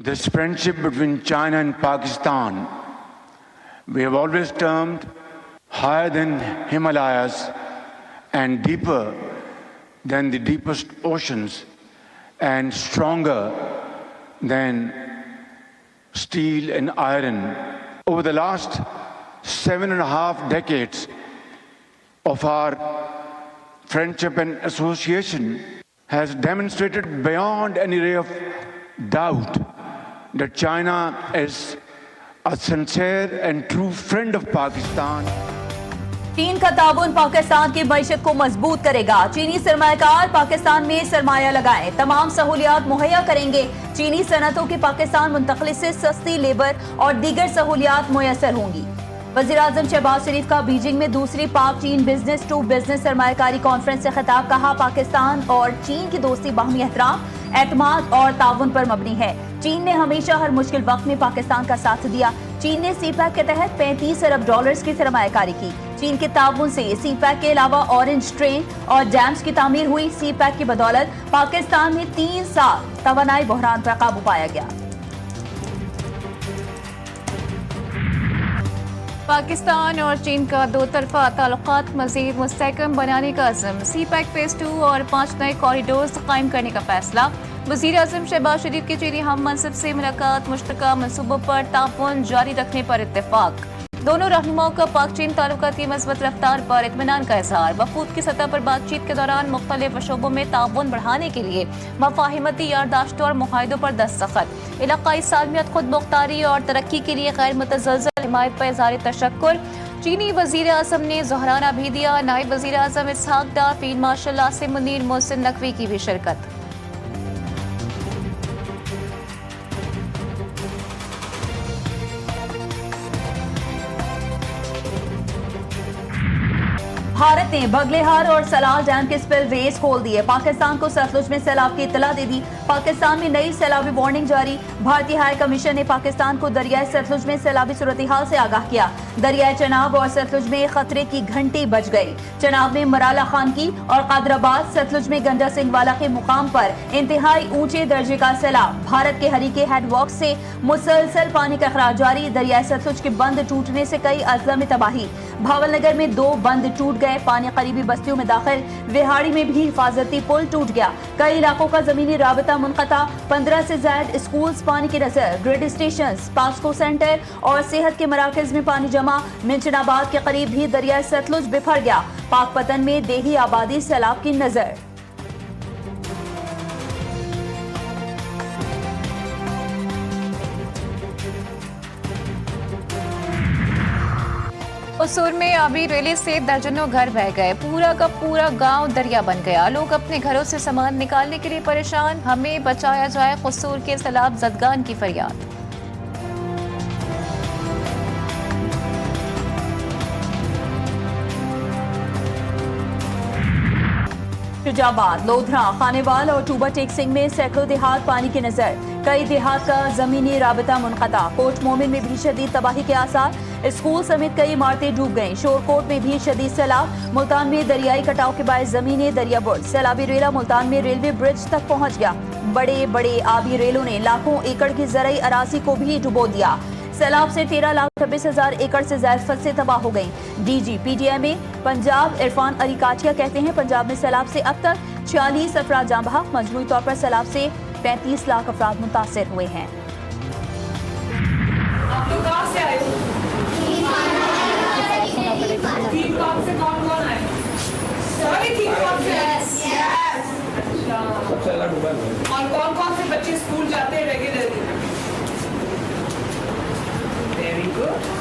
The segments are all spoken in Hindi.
This friendship between China and Pakistan, we have always termed higher than Himalayas and deeper than the deepest oceans and stronger than steel and iron. Over the last 7.5 decades of our friendship and association has demonstrated beyond any ray of doubt that China is a sincere and true friend of Pakistan. चीन का ताउन पाकिस्तान की मईशत को मजबूत करेगा। चीनी सरमायाकार पाकिस्तान में सरमाया लगाएं, तमाम सहूलियात मुहैया करेंगे। चीनी सनतों की पाकिस्तान मुंतकली से सस्ती लेबर और दीगर सहूलियात मुयसर होंगी। वज़ीर-ए-आज़म शहबाज शरीफ का बीजिंग में दूसरी पाक चीन बिजनेस टू बिजनेस सरमायाकारी कॉन्फ्रेंस से खिताब। कहा, पाकिस्तान और चीन की दोस्ती बाहमी एहतराम, एतमाद और ताउन पर मबनी है। चीन ने हमेशा हर मुश्किल वक्त में पाकिस्तान का साथ दिया। चीन ने सीपैक के तहत $35 अरब की सरमायाकारी की। चीन के ताउन से सीपैक के अलावा ऑरेंज ट्रेन और डैम्स की तामीर हुई। सीपैक की बदौलत पाकिस्तान में 3 साल तवानाई बहरान पर काबू पाया गया। पाकिस्तान और चीन का दो तरफा ताल्लुकात मजीद मुस्तहकम बनाने का अज़्म। सीपैक फेज 2 और 5 नए कॉरिडोर्स कायम करने का फैसला। वज़ीर-ए-आज़म शहबाज शरीफ की चीनी हम मनसब से मुलाकात। मुश्तरका मनसूबों पर ताउन जारी रखने पर इत्तेफाक। दोनों रहनुमाओं का पाक चीन ताल्लुकात की मज़बूत रफ्तार पर इत्मीनान का इज़हार। वफूद की सतह पर बातचीत के दौरान मुख्तलिफ शोबों में ताउन बढ़ाने के लिए मफाहिमती यारदाश्तों और मुआहिदों पर दस्तखत। इलाकाई सालमियत, खुद मुख्तारी और तरक्की के लिए गैर मुतज़लज़ल हिमायत पर इज़हार तशक्कुर। चीनी वज़ीर-ए-आज़म ने ज़ोहराना भी दिया। नायब वज़ीर-ए-आज़म इसहाक डार, फील्ड मार्शल आसिम मुनीर, मोहसिन नकवी की भी शिरकत। भारत ने बगलेहार और सलाल डैम के स्पिल वेज खोल दिए। पाकिस्तान को सतलुज में सैलाब की इत्तला दे दी। पाकिस्तान में नई सैलाबी वार्निंग जारी। भारतीय हाई कमीशन ने पाकिस्तान को दरियाए सतलुज में सैलाबी सूरत हाल से आगाह किया। दरियाए चनाब और सतलुज में खतरे की घंटी बज गई। चनाब में मराला खान की और कादराबाद, सतलुज में गंडा सिंह वाला के मुकाम पर इंतहाई ऊंचे दर्जे का सैलाब। भारत के हरीके हेडवर्क से मुसलसल पानी का अखराज जारी। दरियाए सतलुज के बंद टूटने से कई अजला में तबाही। भावलनगर में 2 बंद टूट गए। पानी करीबी बस्तियों में दाखिल। विहाड़ी में भी हिफाजती पुल टूट गया। कई इलाकों का जमीनी राबता मुनक़ता। 15 से ज्यादा स्कूल्स पानी की नजर। ग्रिड स्टेशन, पास्को सेंटर और सेहत के मराकज में पानी जमा। मिंचनाबाद के करीब भी दरिया सतलुज बिफर गया। पाकपतन में देही आबादी सैलाब की नजर। कसूर में आबी रेले से दर्जनों घर बह गए। पूरा का पूरा गांव दरिया बन गया। लोग अपने घरों से सामान निकालने के लिए परेशान। हमें बचाया जाए, कसूर के सैलाब ज़दगान की फरियाद। शुजाबाद, लोधरा, खानेवाल और टूबा टेक सिंह में सैकड़ों देहात पानी की नजर। कई देहात का जमीनी राबता मुनक़ता। कोट मोमिन में भी शदीद तबाही के आसार। स्कूल समेत कई इमारतें डूब गईं। शोरकोट में भी शदीद सैलाब। मुल्तान में दरियाई कटाव के बायस जमीनी दरिया बुर्ज। सैलाबी रेला मुल्तान में रेलवे ब्रिज तक पहुंच गया। बड़े बड़े आबी रेलों ने लाखों एकड़ की ज़राई अराजी को भी डुबो दिया। सैलाब से 13,26,000 एकड़ से ज्यादा फसलें तबाह हो गईं। डीजी पीटीआई में पंजाब इरफान अली काठिया कहते हैं, पंजाब में सैलाब से अब तक 46 अफराद जाँ बहक। मजमूई तौर पर सैलाब से 35 लाख अफराद मुतासिर हुए हैं। आप लोग कहाँ से आए हो? से कौन कौन आए? सभी से आए? अच्छा। और कौन कौन से बच्चे स्कूल जाते हैं रेगुलरली? Very good.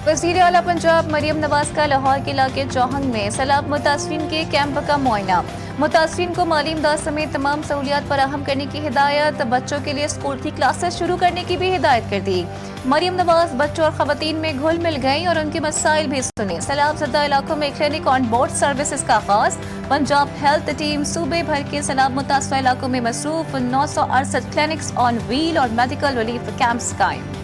वज़ीर आला पंजाब मरियम नवाज का लाहौर के इलाके चौहंग में सैलाब मुतासरीन के कैंप का मुआयना। मुतासरीन को माली इमदाद समेत तमाम सहूलियात फराहम करने की हिदायत। बच्चों के लिए स्कूल की क्लासेस शुरू करने की भी हिदायत कर दी। मरियम नवाज बच्चों और खवातीन में घुल मिल गईं और उनके मसाइल भी सुने। सैलाब ज़दा इलाकों में क्लिनिक ऑन बोर्ड सर्विसेज का आगाज। पंजाब हेल्थ टीम सूबे भर के सैलाब मुतासर इलाकों में मसरूफ। 968 क्लिनिक्स ऑन व्हील और मेडिकल रिलीफ कैंप्स कायम।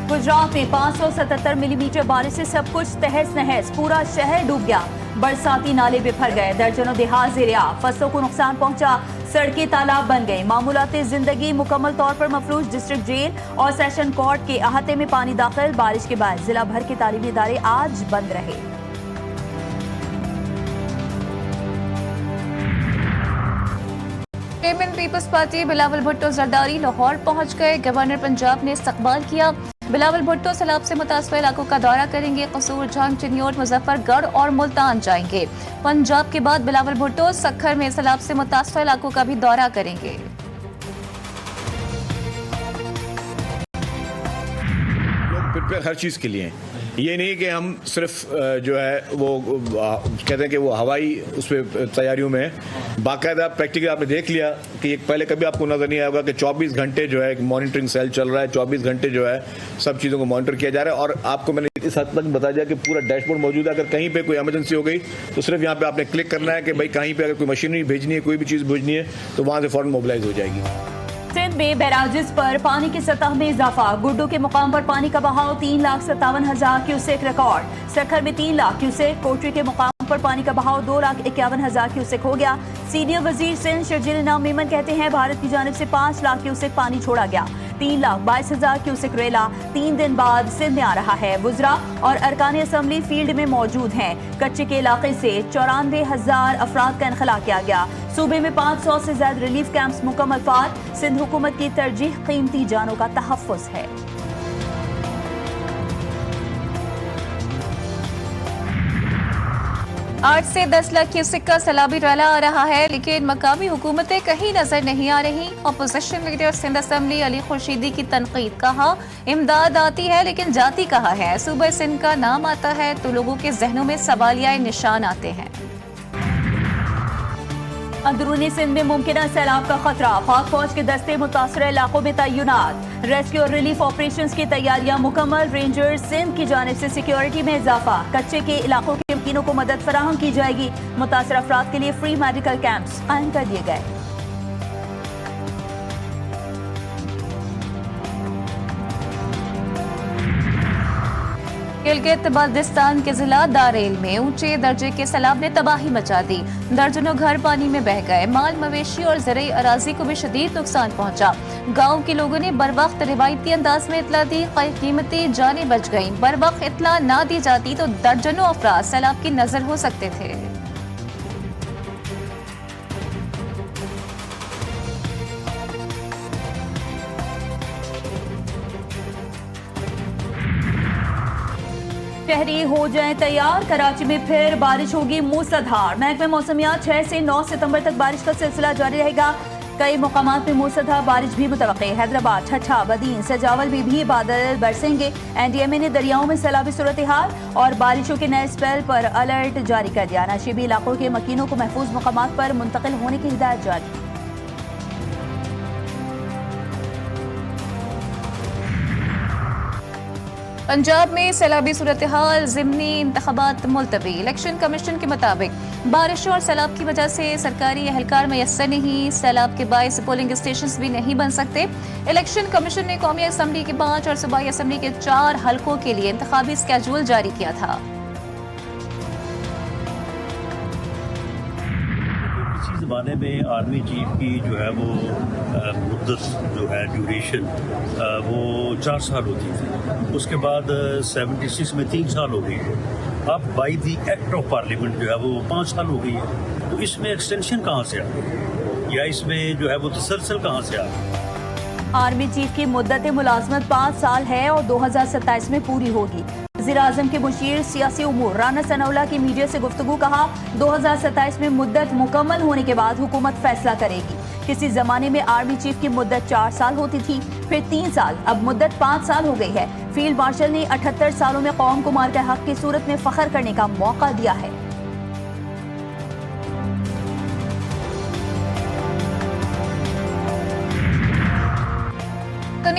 गुजरात में 577 मिलीमीटर बारिश से सब कुछ तहस नहस। पूरा शहर डूब गया। बरसाती नाले बिफर गए, दर्जनों देहात ज़ेर-ए-आब, फसलों को नुकसान पहुंचा, सड़कें तालाब बन गई, मामूलात जिंदगी मुकम्मल तौर पर मफलूज। डिस्ट्रिक्ट जेल और सेशन कोर्ट के अहाते में पानी दाखिल, बारिश के बाद जिला भर के तालीमी इदारे आज बंद रहे। Chairman Peoples Party Bilawal Bhutto Zardari Lahore पहुंच गए। गवर्नर पंजाब ने इस्तकबाल किया। बिलावल भुट्टो सैलाब से मुतासर इलाकों का दौरा करेंगे। कसूर, झंग, चिन्योट, मुजफ्फरगढ़ और मुल्तान जाएंगे। पंजाब के बाद बिलावल भुट्टो सक्खर में सैलाब से मुतासर इलाकों का भी दौरा करेंगे। लोग प्रिपेयर हर चीज़ के लिए, ये नहीं कि हम सिर्फ जो है वो कहते हैं कि वो हवाई उस पर तैयारियों में बाकायदा प्रैक्टिकल आपने देख लिया कि एक पहले कभी आपको नजर नहीं आएगा कि 24 घंटे जो है एक मॉनिटरिंग सेल चल रहा है, 24 घंटे जो है सब चीज़ों को मॉनिटर किया जा रहा है। और आपको मैंने इस हद तक बता दिया कि पूरा डैशबोर्ड मौजूद है। अगर कहीं पे कोई इमरजेंसी हो गई तो सिर्फ यहाँ पे आपने क्लिक करना है कि भाई कहीं पे अगर कोई मशीनरी भेजनी है, कोई भी चीज़ भेजनी है तो वहाँ से फौरन मोबिलाइज हो जाएगी। सिंध में बैराजेस पर पानी की सतह में इजाफा, गुड्डू के मुकाम पर पानी का बहाव 3,57,000 क्यूसेक रिकॉर्ड। सक्खर में 3 लाख क्यूसेक, कोटरी के मुकाम पर पानी का बहाव 2,51,000 क्यूसेक हो गया। सीनियर वजीर सिंध शर्जील इनाम मेमन कहते हैं भारत की जानिब से 5 लाख क्यूसेक पानी छोड़ा गया। 3,22,000 क्यूसेक रेला 3 दिन बाद सिंध में आ रहा है। वुजरा और अरकान असम्बली फील्ड में मौजूद हैं। कच्चे के इलाके से 94,000 अफराद का इनखला किया गया। सूबे में 500 से ज्यादा रिलीफ कैंप्स मुकम्मल फार। सिंध हुकूमत की तरजीह कीमती जानों का तहफ़्फ़ुज़ है। 8 से 10 लाख क्यूसेक का सैलाबी रैला आ रहा है, लेकिन मकामी हुकूमतें कहीं नजर नहीं आ रही। Opposition leader Sindh assembly Ali Khurshidi की तनकीद, कहा इमदाद आती है लेकिन जाती कहाँ है। सूबे सिंध का नाम आता है तो लोगों के जहनों में सवालिया निशान आते हैं। अंदरूनी सिंध में मुमकिन सैलाब का खतरा, पाक फौज के दस्ते मुतासर इलाकों में तैनात। रेस्क्यू और रिलीफ ऑपरेशंस की तैयारियां मुकम्मल। रेंजर्स सिंध की जानिब से सिक्योरिटी में इजाफा, कच्चे के इलाकों के मुकीनों को मदद फराहम की जाएगी। मुतासर अफराद के लिए फ्री मेडिकल कैंप्स कायम कर दिए गए। गिलगित बाल्टिस्तान के जिला दारेल में ऊंचे दर्जे के सैलाब ने तबाही मचा दी। दर्जनों घर पानी में बह गए। माल मवेशी और ज़रई अराजी को भी शदीद नुकसान पहुंचा। गांव के लोगों ने बर वक्त रिवायती अंदाज में इतला दी, कीमती जानें बच गईं। बर वक्त इतला ना दी जाती तो दर्जनों अफराद सैलाब की नजर हो सकते थे। शहरी हो जाएं तैयार, कराची में फिर बारिश होगी मूसलाधार। महकमे मौसमियात 6 से 9 सितंबर तक बारिश का सिलसिला जारी रहेगा। कई मकामात में मूसलाधार बारिश भी मुतवक्के। हैदराबाद, ठट्ठा, बदीन, सजावल में भी बादल बरसेंगे। NDMA ने दरियाओं में सैलाबी सूरत हाल और बारिशों के नए स्पेल पर अलर्ट जारी कर दिया। नशीबी इलाकों के मकीनों को महफूज मकामात पर मुंतकिल होने की हिदायत जारी। पंजाब में सैलाबी सूरत हाल, ज़िमनी इंतखाबात मुलतवी। इलेक्शन कमीशन के मुताबिक बारिशों और सैलाब की वजह से सरकारी एहलकार मैसर नहीं। सैलाब के बायस पोलिंग स्टेशन भी नहीं बन सकते। इलेक्शन कमीशन ने कौमी असम्बली के 5 और सूबाई असम्बली के 4 हलकों के लिए इंतखाबी स्केड्यूल जारी किया था। ज़माने में आर्मी चीफ की जो है वो मुद्दत जो है ड्यूरेशन वो 4 साल होती थी। उसके बाद 76 में 3 साल हो गई है। अब by the act of parliament जो है वो 5 साल हो गई है। तो इसमें एक्सटेंशन कहाँ से आ गई या इसमें जो है वो तसलसल कहाँ से आ गई। आर्मी चीफ की मुद्दत मुलाजमत 5 साल है और 2027 में पूरी होगी। वज़ीर-ए-आज़म के मुशीर सियासी उमूर राना सनाउल्लाह की मीडिया से गुफ्तगू, कहा 2027 में मुद्दत मुकम्मल होने के बाद हुकूमत फैसला करेगी। किसी जमाने में आर्मी चीफ की मुद्दत 4 साल होती थी, फिर 3 साल, अब मुद्दत 5 साल हो गई है। फील्ड मार्शल ने 78 सालों में कौम को मार के हक की सूरत में फख्र करने का मौका दिया है।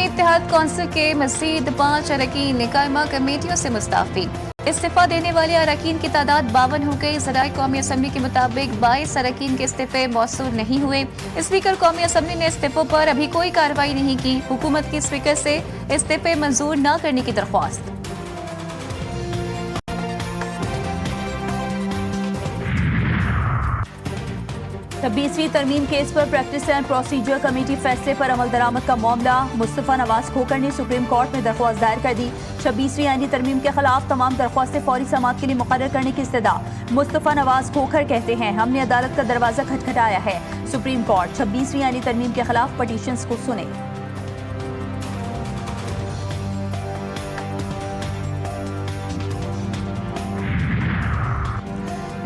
इत्तेहाद कौंसिल के मज़ीद 5 अरकान निकायमा कमेटियों से मुस्ताफी। इस्तीफा देने वाले अरकान की तादाद 52 हो गई। ज़राए कौमी असम्बली के मुताबिक 22 अरकान के इस्तीफे मौसूल नहीं हुए। स्पीकर कौमी असम्बली ने इस्तीफों पर अभी कोई कार्रवाई नहीं की। हुकूमत की स्पीकर से इस्तीफे मंजूर न करने की दरख्वास्त। 26वीं तरमीम केस पर प्रैक्टिस एंड प्रोसीजर कमेटी फैसले पर अमल दरामद का मामला। मुस्तफा नवाज खोखर ने सुप्रीम कोर्ट में दरख्वास्त दायर कर दी। 26वीं आईनी तरमीम के खिलाफ तमाम दरख्वास्तें फौरी समाअत के लिए मुकर्रर करने की इस्तदा। मुस्तफा नवाज खोखर कहते हैं, हमने अदालत का दरवाजा खटखटाया है। सुप्रीम कोर्ट 26वीं आईनी तरमीम के खिलाफ पटिशंस को सुने।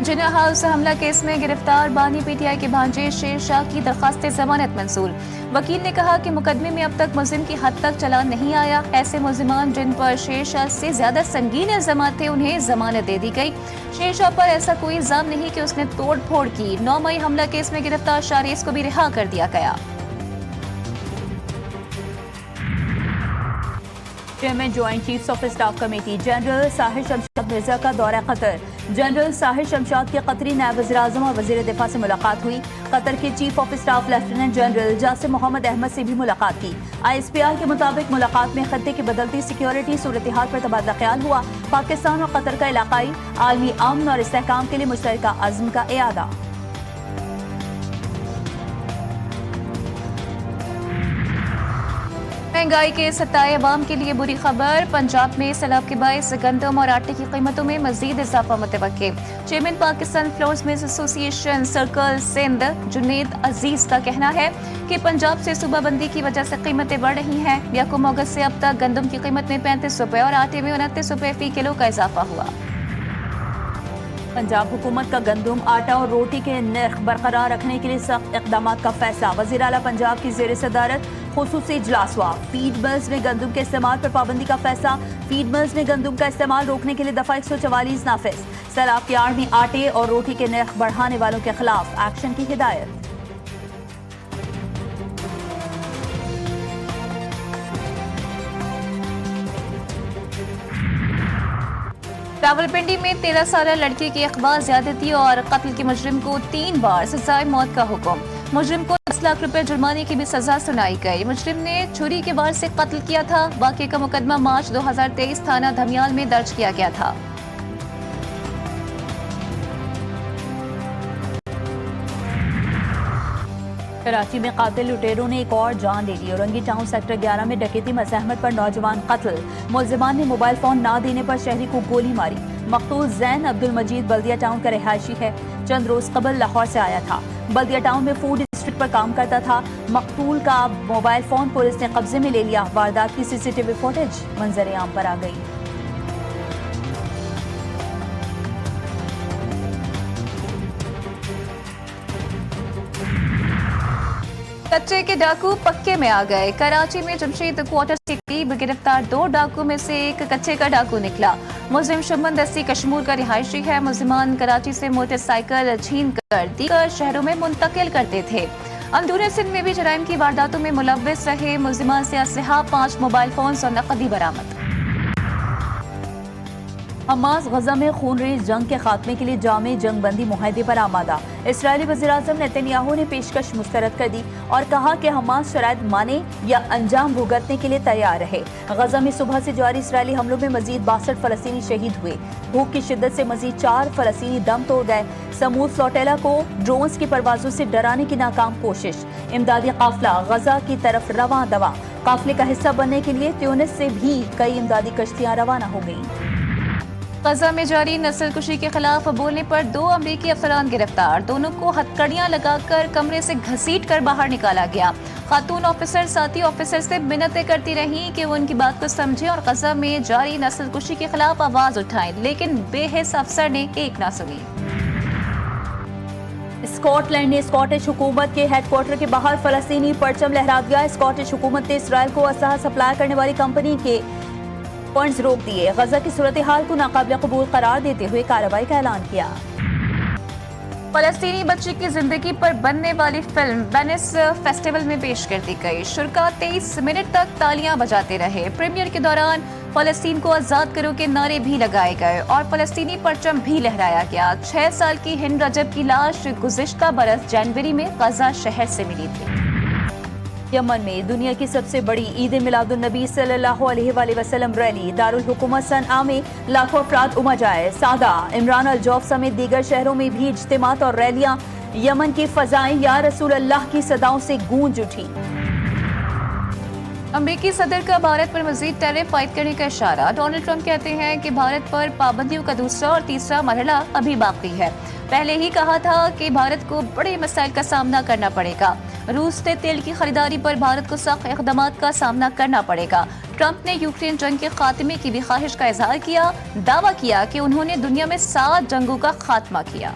जिन्ना हाउस हमला केस में गिरफ्तार बानी पीटीआई के भांजे शेर शाह की दरखास्त जमानत मंजूर। वकील ने कहा कि मुकदमे में अब तक मुलजिम की हद तक चलान नहीं आया। ऐसे मुलजिमान जिन पर शेर शाह से ज्यादा संगीन इल्जाम थे उन्हें जमानत दे दी गई। शेर शाह पर ऐसा कोई इल्जाम नहीं कि उसने तोड़ फोड़ की। 9 मई हमला केस में गिरफ्तार शाहरेज को भी रिहा कर दिया गया। Chairman joint chiefs of staff committee general Sahir Shamshad Mirza का दौरा कतर। जनरल साहिर शमशाद के कतरी नायब वज़ीर-ए-आज़म और वज़ीर दिफा से मुलाकात हुई। कतर के chief of staff lieutenant general Jasim Mohammed Ahmed से भी मुलाकात की। ISPR के मुताबिक मुलाकात में खत्ते की बदलती सिक्योरिटी सूरत हाल पर तबादला ख्याल हुआ। पाकिस्तान और कतर का इलाकाई आलमी अमन और इस्तेहकाम के लिए मुश्तरका अज़्म का इयादा। महंगाई के सताए अवाम के लिए बुरी खबर। पंजाब में सैलाब के बायस गंदम और आटे की कीमतों में मजीद इजाफा मुतवक्के। Chairman Pakistan flours mills association circle Sindh Junaid Aziz का कहना है कि पंजाब से सूबाबंदी की वजह से कीमतें बढ़ रही हैं। 1 अगस्त से अब तक गंदम की कीमत में 35 रुपए और आटे में 29 रुपए फी किलो का इजाफा हुआ। पंजाब हुकूमत का गंदम, आटा और रोटी के नर्ख बरकरार रखने के लिए सख्त इक़दाम का फैसला। वज़ीर आला पंजाब की ज़ेर सदारत खुसूसी इजलास हुआ। फीड मिल्स में गंदम के इस्तेमाल पर पाबंदी का फैसला। फीड मिल्स में गंदम का इस्तेमाल रोकने के लिए दफा 144 नाफिज। सैलाब की आड़ में आटे और रोटी के नर्ख बढ़ाने वालों के खिलाफ एक्शन की हिदायत। रावलपिंडी में 13 साला लड़की की अगवा, ज्यादती और कत्ल के मुजरिम को 3 बार सजाए मौत का हुक्म। मुजरिम को 10 लाख रुपए जुर्माने की भी सजा सुनाई गई। मुजरिम ने छुरी के वार से कत्ल किया था। वाक़े का मुकदमा मार्च 2023 थाना धमियाल में दर्ज किया गया था। कराची में कातिल लुटेरों ने एक और जान ले ली। औरंगी टाउन सेक्टर 11 में डकैती मज़ाहमत पर नौजवान कत्ल। मुलजिमान ने मोबाइल फोन ना देने पर शहरी को गोली मारी। मकतूल जैन अब्दुल मजीद बल्दिया टाउन का रिहायशी है। चंद रोज कबल लाहौर से आया था। बल्दिया टाउन में फूड डिस्ट्रिक्ट पर काम करता था। मकतूल का मोबाइल फोन पुलिस ने कब्जे में ले लिया। वारदात की CCTV फुटेज मंजर आम पर आ गई। कच्चे के डाकू पक्के में आ गए। कराची में जमशेद क्वार्टर के करीब गिरफ्तार 2 डाकू में से एक कच्चे का डाकू निकला। मुलजिम शुमन दस्ती कश्मीर का रिहायशी है। मुलजिमान कराची से मोटरसाइकिल छीन कर दीगर शहरों में मुंतकिल करते थे। अंदरूनी सिंध में भी जराइम की वारदातों में मुलव्विस रहे मुलजिमान से असलहा, 5 मोबाइल फोन और नकदी बरामद। हमास गजा में खूनरेज जंग के खात्मे के लिए जामे जंगबंदी मुआहदे पर आमादा। इसराइली वज़ीर-ए-आज़म नेतन्याहू ने पेशकश मुस्तरद कर दी और कहा कि हमास शराइत माने या अंजाम भुगतने के लिए तैयार रहे। गजा में सुबह से जारी इसराइली हमलों में मजीद 62 फलस्तीनी शहीद हुए। भूख की शिद्दत से मजीद 4 फलस्तीनी दम तोड़ गए। समूद फ्लोटेला को ड्रोन्स की परवाजों से डराने की नाकाम कोशिश। इमदादी काफिला गजा की तरफ रवां दवा। काफिले का हिस्सा बनने के लिए ट्यूनिस से भी कई इमदादी कश्तियां रवाना हो गईं। गजा में जारी नस्लकुशी के खिलाफ बोलने पर 2 अमरीकी अफसरान गिरफ्तार। दोनों को हथकड़ियां लगाकर कमरे से घसीट कर बाहर निकाला गया। खातून ऑफिसर साथी ऑफिसर से मिन्नतें करती रहीं कि वो उनकी बात को समझें और गजा में जारी नस्लकुशी के खिलाफ आवाज उठाएं, लेकिन बेहिस अफसर ने एक ना सुनी। स्कॉटलैंड ने स्कॉटिश हुकूमत के हेडक्वार्टर के बाहर फलस्तीनी परचम लहरा दिया। स्कॉटिश हुकूमत ने इसराइल को असलहा सप्लाई करने वाली कंपनी के फंड्स रोक दिए। गजा की सूरत हाल को नाकाबिल कबूल करार देते हुए कार्रवाई का ऐलान किया। फलस्तीनी बच्ची की जिंदगी पर बनने वाली फिल्म वेनिस फेस्टिवल में पेश कर दी गई। शुरका 23 मिनट तक तालियां बजाते रहे। प्रीमियर के दौरान फलस्तीन को आजाद करो के नारे भी लगाए गए और फलस्तीनी परचम भी लहराया गया। 6 साल की हिंद रजब की लाश गुज़िश्ता बरस जनवरी में गजा शहर से मिली थी। यमन में दुनिया की सबसे बड़ी ईद मिलादुन नबी सल्लल्लाहु अलैहि वसल्लम रैली दारुल हुकूमत सनआ में लाखों अफराद उमड़ आए। सादा, इमरान अल जौफ समेत दीगर शहरों में भी इज्तिमात और रैलियां यमन की फजाएं या रसूल अल्लाह की सदाओं से गूंज उठी। अमेरिकी सदर का भारत पर मजीद टैरिफ आयद करने का इशारा। डोनाल्ड ट्रंप कहते हैं कि भारत पर पाबंदियों का दूसरा और तीसरा मरहला अभी बाकी है। पहले ही कहा था कि भारत को बड़े मसाइल का सामना करना पड़ेगा। रूस से तेल की खरीदारी पर भारत को सख्त इक़दामात का सामना करना पड़ेगा। ट्रंप ने यूक्रेन जंग के खात्मे की भी ख्वाहिश का इजहार किया। दावा किया कि उन्होंने दुनिया में 7 जंगों का खात्मा किया।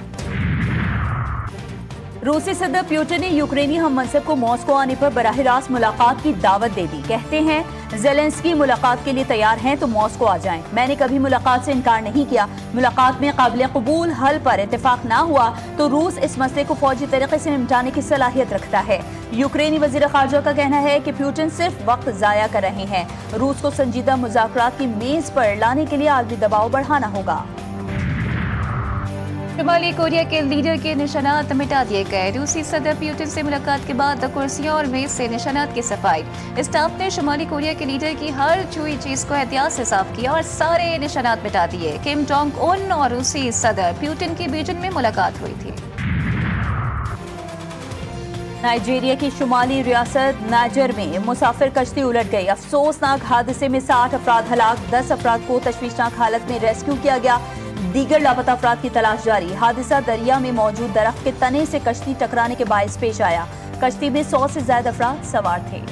रूसी सदर पुतिन ने यूक्रेनी हम मनसब को मॉस्को आने पर बराह रास्त मुलाकात की दावत दे दी। कहते हैं ज़ेलेंस्की मुलाकात के लिए तैयार हैं तो मॉस्को आ जाएं। मैंने कभी मुलाकात से इनकार नहीं किया। मुलाकात में काबिल कबूल हल पर इत्तेफाक ना हुआ तो रूस इस मसले को फौजी तरीके से निपटाने की सलाहियत रखता है। यूक्रेनी वजीर खारजा का कहना है कि पुतिन सिर्फ वक्त जाया कर रहे हैं। रूस को संजीदा मुज़ाकरात की मेज पर लाने के लिए आलमी दबाव बढ़ाना होगा। शुमाली कोरिया के लीडर के निशानात मिटा दिए गए। रूसी सदर पुतिन से मुलाकात के बाद कुर्सियों और मेज से निशानात की सफाई। स्टाफ ने शुमाली कोरिया के लीडर की हर छुई चीज को एहतियात से साफ किया और सारे निशानात मिटा दिए। किम जोंग उन और रूसी सदर पुतिन की बीजिंग में मुलाकात हुई थी। नाइजीरिया की शुमाली रियासत नाइजर में मुसाफिर कश्ती उलट गई। अफसोसनाक हादसे में 60 अफराद हलाक, 10 अफराद को तशवीशनाक हालत में रेस्क्यू किया गया। दीगर लापता अफराद की तलाश जारी। हादसा दरिया में मौजूद दरख्त के तने से कश्ती टकराने के बायस पेश आया। कश्ती में 100 से ज्यादा अफराद सवार थे।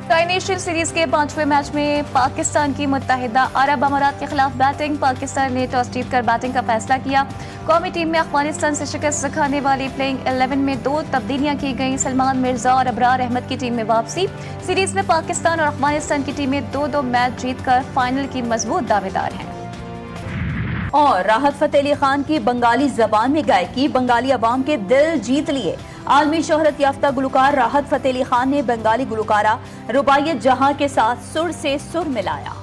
ट्राई नेशन सीरीज के 5वें मैच में पाकिस्तान की मुत्तहिदा अरब अमारात के खिलाफ बैटिंग। पाकिस्तान ने टॉस जीतकर बैटिंग का फैसला किया। कौमी टीम में अफगानिस्तान से शिकस्त खाने वाली प्लेइंग 11 में 2 तब्दीलियां की गईं। सलमान मिर्जा और अबरार अहमद की टीम में वापसी। सीरीज में पाकिस्तान और अफगानिस्तान की टीमें 2-2 मैच जीतकर फाइनल की मजबूत दावेदार हैं। और राहत फतेह अली खान की बंगाली जबान में गायकी बंगाली अवाम के दिल जीत लिए। आलमी शोहरत याफ्ता गुलकार राहत फतेह अली खान ने बंगाली गुलकारा रुबाइयत जहां के साथ सुर से सुर मिलाया।